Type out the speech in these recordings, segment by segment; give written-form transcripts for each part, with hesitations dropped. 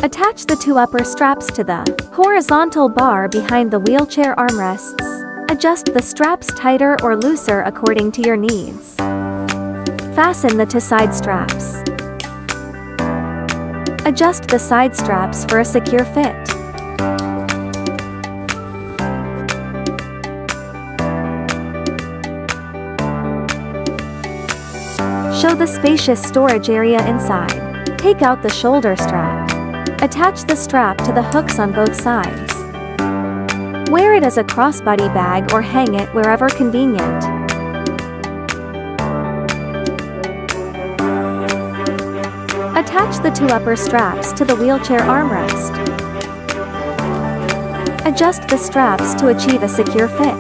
Attach the two upper straps to the horizontal bar behind the wheelchair armrests. Adjust the straps tighter or looser according to your needs. Fasten the two side straps. Adjust the side straps for a secure fit. Show the spacious storage area inside. Take out the shoulder strap. Attach the strap to the hooks on both sides. Wear it as a crossbody bag or hang it wherever convenient. Attach the two upper straps to the wheelchair armrest. Adjust the straps to achieve a secure fit.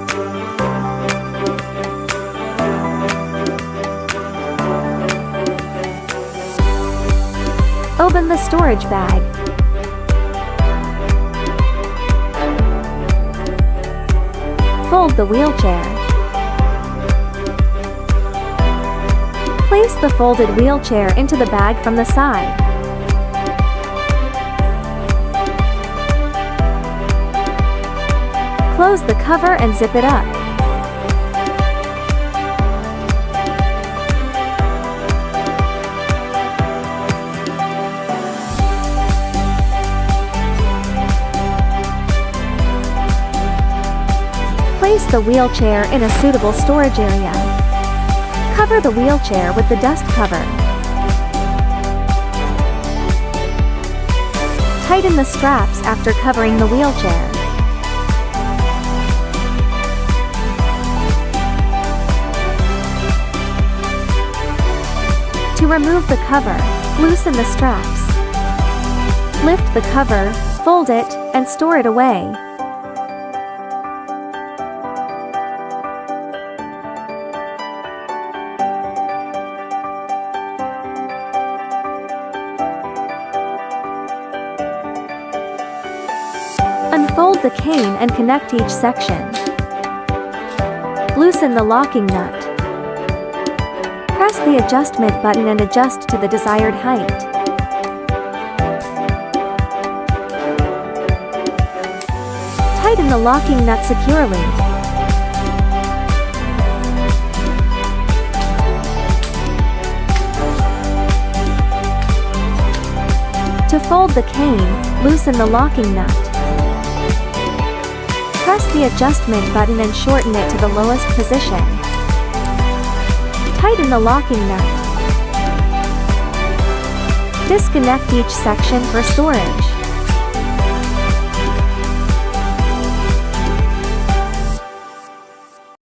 Open the storage bag. Fold the wheelchair. Place the folded wheelchair into the bag from the side. Close the cover and zip it up. Place the wheelchair in a suitable storage area. Cover the wheelchair with the dust cover. Tighten the straps after covering the wheelchair. To remove the cover, loosen the straps. Lift the cover, fold it, and store it away. Unfold the cane and connect each section. Loosen the locking nut. Press the adjustment button and adjust to the desired height. Tighten the locking nut securely. To fold the cane, loosen the locking nut. Press the adjustment button and shorten it to the lowest position. Tighten the locking nut. Disconnect each section for storage.